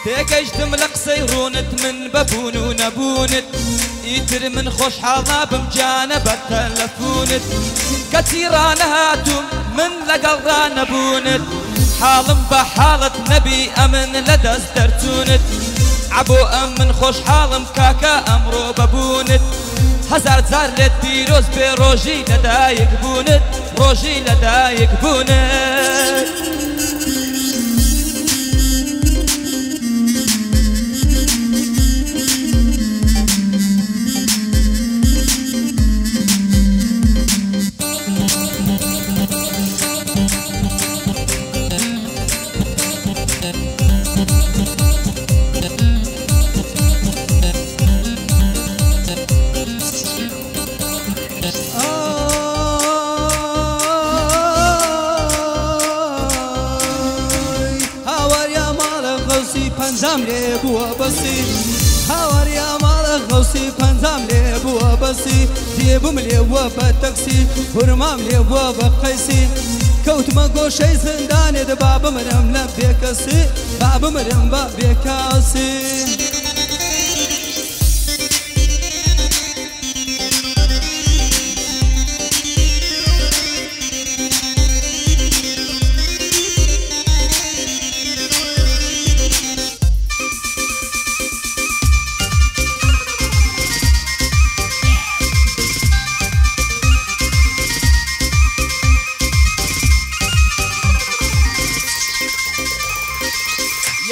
تيجيشتم لقصيرونت من بابون ونبونت يتر من خوش حالنا بمجانب التلفونت كثيران هاتم من لقلنا نبونت حالم بحالة نبي أمن لدسترتونت عبو أمن خوش حالم كاكا أمرو ببونت هزار زار للديروز بروجي لدايق بونت روجي لدايق بونت پنجام لێ بووە بەسی هاواریا ماڵە غەوسی پەنجام لێ بووە بەسی دێبم لێوە بە تەکسی هورمام لێوە بە قەیسی کەوتمە گۆشەی زندانێت با بمرم لە بێکەسی با بمرم بە بێکاسی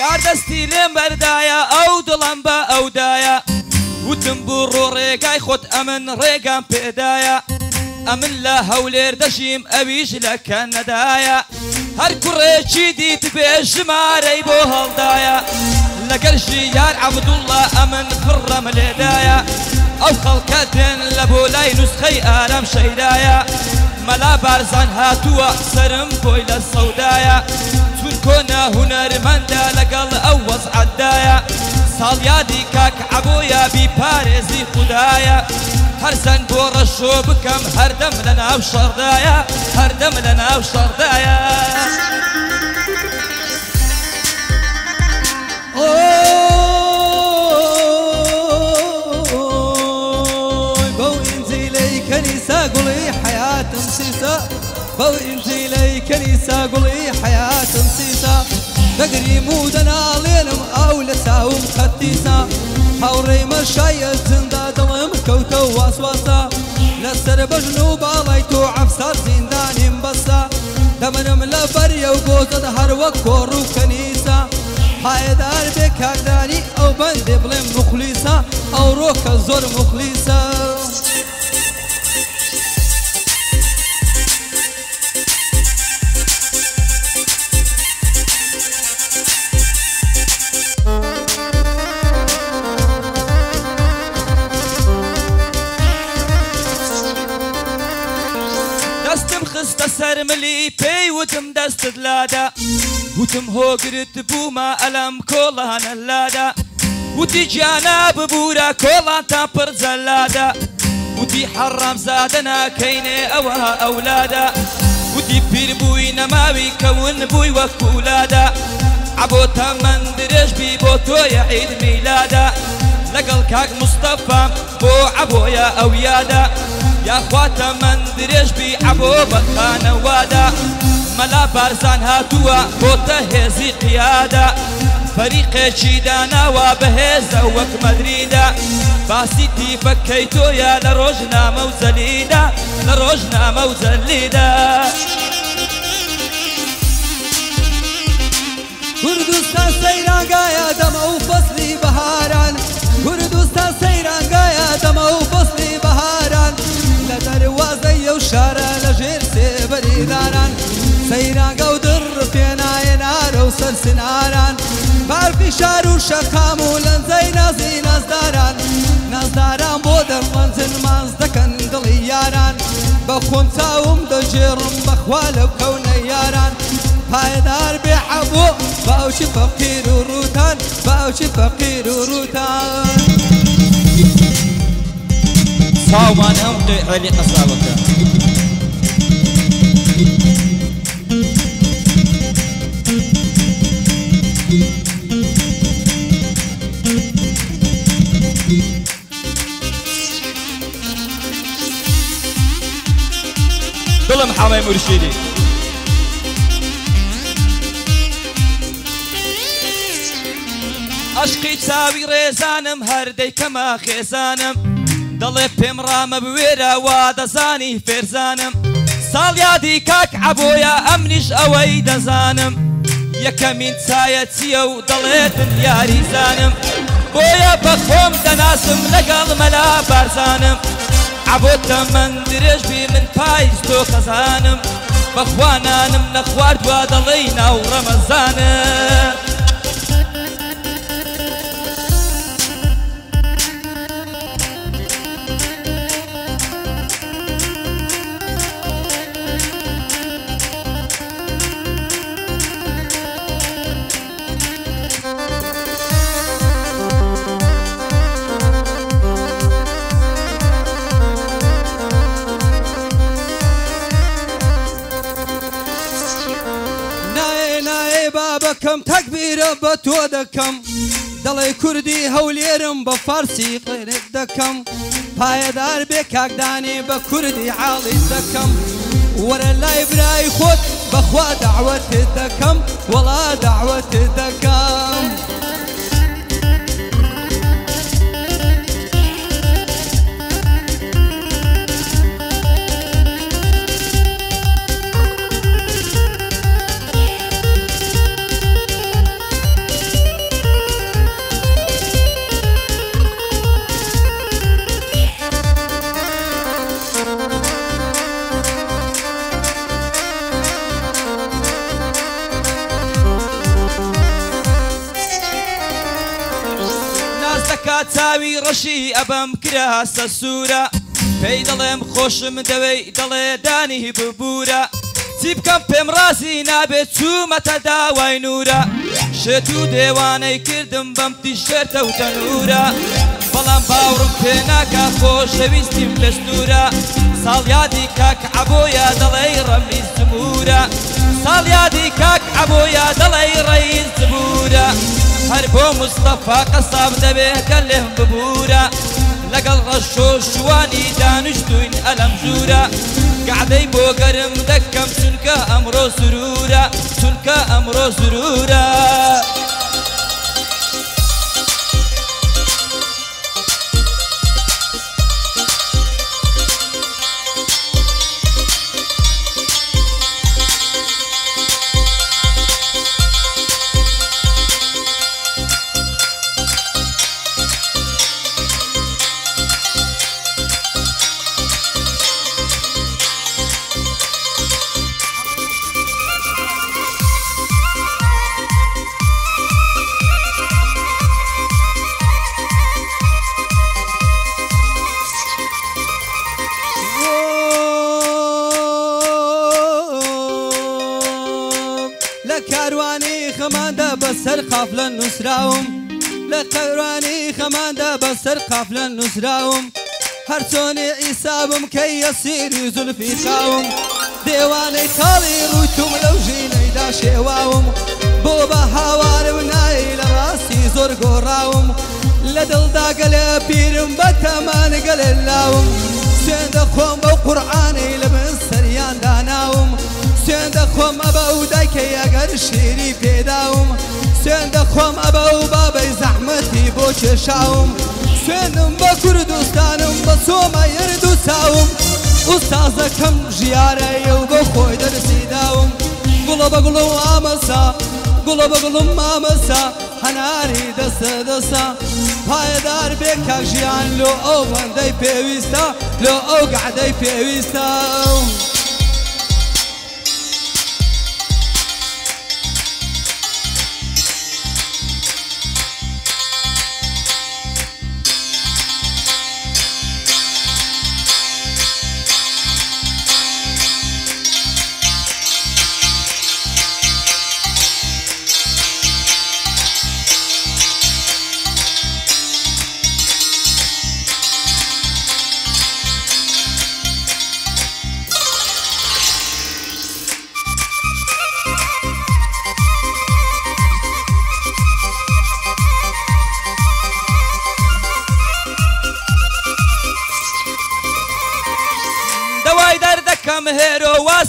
یار دەستی لێم بەردایە ئەو دڵم بە ئەودایە وتم بڕۆ ڕێگای خۆت ئەمن ڕێگام پێدایە ئەمن لە هەولێر دەژیم ئەویش لە کەنەدایە هەر کوڕێکی دیت بێ ژمارەی بۆ هەڵدایە لەگەر ژیار عەبدوڵڵا ئەمن پڕەم لێدایە ئەو خەڵکە دێن لە بۆ لای نوسخەی ئارام شەیدایە مەلا بارزان هاتووە سرم بۆی لە سەودایە کۆنا هونەرمەندە لەگەڵ ئەو وەزعەتدایە ساڵیادی کاک عەبۆیە بیپارێزی خودایە هەرزەن بۆ ڕەشۆ بکەم هەردەم لە ناو شەڕدایە هەردەم لە ناو شەڕدایە بەو ئینجیلەی کەنیسا گوڵی حەیاتم سیسە بەو ئینجیلەی کەنیسا گوڵی حەیاتم سیسە دەگریم و دەناڵێنم ئەو لە چاوم خەتیسە هاوڕێی مەشایە زندا دڵم کەوتە واسواسە لەسەر بەژن و باڵای تۆ عەفسات زیندانیم بەسە دەمنم لە بەریە و گۆزت هەر وەک کۆڕ و کەنیسە پایدار بێ کاردانی ئەو بەندێ بڵێم مخلیسە ئەو ڕۆکە زۆر مخلیسە دەستم خستە سەرملی پێی وتم دەستت لادا وتم هۆگرت بوومە ئەلەم کۆڵانە لادا وتی گیانە ببوورە کۆڵان تا پڕ جەلادا وتی حەڕام زادە ناکەینێ ئەوە ئەولادا وتی پیر بووی نەماوی کەون بووی وەکولادا عەبۆتە من درێژبی بۆ تۆیە عید میلادا لەگەڵ کاک مستەفام بۆ عەبۆیە ئەو یادا یاخواتە من درێژبی عەبۆ بەخانەوادا مەلا بارزان هاتووە بۆتە هێزی قیادا فەریقێکی داناوە بەهێزە وەک مەدریدا باسی تیفەکەی تۆیە لە ڕۆژنامە و جەلیدا لە ڕۆژنامە و جەلیدا کوردستان سەیرانگایە دەمە و فەسلی بەهاران کوردستان سەیرانگایە دەمە و فەسلی بەهاران لە دەروازەی ئەو شارە لە ژێر سێبەریداران سەیرانگە و دڕ پێنایە نارە و سەرسناران بارفی شار و شەقام و لەنجەی نازی نازداران نازداران بۆ دەرمەنجن ماز دەکەن دڵی یاران بە خۆم چاوم دەژێڕم بەخوا لەو کەونە یاران پایدار بێ عەبۆ باوکی فەقیر و ڕووتان باوکی فەقیر و ڕووتان ساومان هەم عەلی قەساوەکە مرشدی عشقی چاوی ڕێزانم هەردەی کەمە خێزانم دەڵێ پێم ڕامە بوێرە وا دەزانی فێرزانم ساڵ یادی کاک عەبۆیە ئەمنیش ئەوەی دەزانم یەکەمین چایە چییە و دەڵێتن یاریزانم بۆیە بە خۆم دەناسم لەگەڵ مەلا بارزانم عەبۆتە من درێژبی من پاییز تۆ خەزانم بەخوانانم نەخواردووە دەڵێی ناو ڕەمەزانم بابەکەم تەکبیرە بە تۆ دەکەم دەڵێ کوردی هەولێرم بە فارسی قێرت دەکەم پایەدار بێ کاکدانێ بە کوردی حاڵیت دەکەم وەرە لای برای خۆت بەخوا دەعوەتت دەکەم وەڵا دەعوەتت دەکەم چاوی ڕەشی ئەبەم کرا سەسوورە پێی دەڵێم خۆشم دەوەی دەڵێ دانی ببوورە چی بکەم پێم ڕازی نابێت چوومەتە داوای نورە شێت و دێوانەی کردم بەم تیشێرتە و تەنورە بەڵام باوڕم پێ ناکا خۆشەویستیم پێستورە ساڵ یادی کاک عەبۆیە دەڵێی ڕەمیز زبورە ساڵ یادی کاک عەبۆیە دەڵێی ڕەیز زبورە هەر بۆ مستەفا قەساب دەبێ کە لێم ببوورە لەگەڵ ڕەش و شوانی دانیشتوین ئەلەم ژوورە گەعدەی بۆ گەرم دەکەم چونکە ئەمڕۆ سرورە چونکە ئەمڕۆ سرورە کاروانی خەماندا بەسەر قافلە نووسراوم لە کاروانی خەماندا بەسەر قافلە نووسراوم هەر چۆنێ ئیسابم کە یەسیری زولفی خاوم دێوانەی تاڵی ڕووتم لەو ژینەیدا شێواوم بۆ بە هاوارم نایی لە ڕاستی زۆر گۆڕاوم لە دڵدا گەلێ پیرم بە تەمانە گەلێ لاوم سوێن دەخۆم بەو قورعانەی لە بن سەریان داناوم سوێن دەخۆم ئەبە و دایکە ئەگەر شیری پێداوم سوێن دەخۆم ئەبە و بابەی زەحمەتی بۆ کێشاوم سوێندم بە کوردستانم بە سۆمە یرد و چاوم ئوستازەکەم ژیارەیە و بە خۆی دەرسیداوم گوڵە بە گوڵم ئامەسا گوڵە بە گوڵم مامەسا هەناری دەسە دەسا پایەدار بێ کاک ژیان لۆ ئەو بەندەی پێویستە لۆ ئەو گەعدەی پێویستە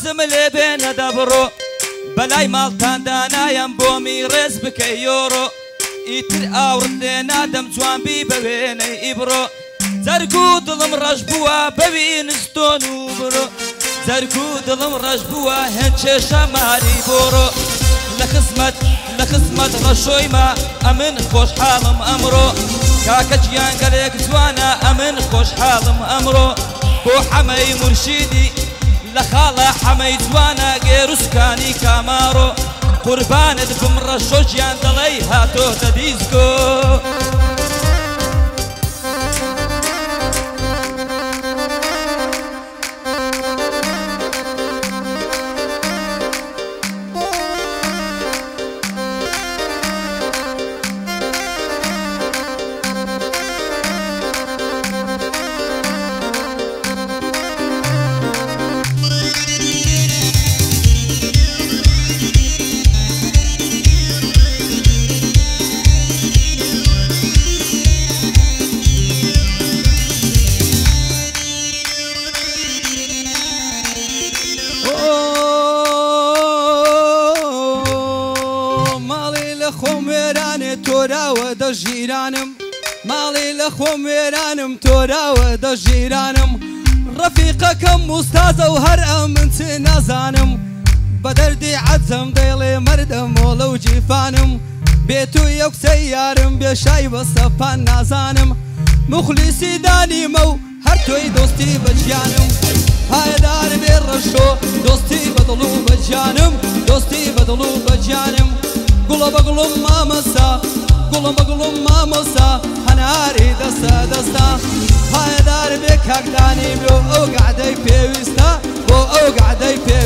وازم لێ بێنە دەبڕۆ بەلای ماڵتاندانایەم بۆ میڕێز بکەی یۆڕۆ ئیتر ئاورت لێ نادەم جوانبی بە وێنەی ئیبڕۆ جەرگ و دڵم ڕەش بووە بەوینستۆن و بڕۆ جەرگ و دڵم ڕەش بووە هێن چێشە ماری بۆڕۆ لە خزمەت ڕەشۆیمە ئەمن خۆشحاڵم ئەمڕۆ کاکە گیان گەلێک جوانە ئەمن خۆشحاڵم ئەمڕۆ بۆ حەمەی مورشیدی لە خاڵە حەمەی جوانە گێروسکانی کاماڕۆ قوربانت بم ڕەشۆ گیان دەڵێی هاتۆتە دیزگۆ تۆراوە دە ژیرانم ماڵی لە خۆم وێرانم تۆراوە دە ژیرانم ڕەفیقەکەم موستازە و هەر ئەمن چ نازانم بە دەردی عەجەم دەیڵێ مەردە مۆڵە و جیفانم بێت و یەکسەی یارم بێشای بە سەپان نازانم مخلیسی دانیمە و هەر تۆی دۆستی بە گیانم پایدار بێ ڕەشۆ دۆستی بە دڵ و بە گیانم دۆستی بە دڵ و بە گیانم گوڵە بە گوڵم مامەسا گوڵم بە گوڵم مامۆسا هەناری دەستە دەستا پایدار بێ کاکدانی بۆ ئەو گەعدەی پێویستە بۆ ئەو گەعدەی پێ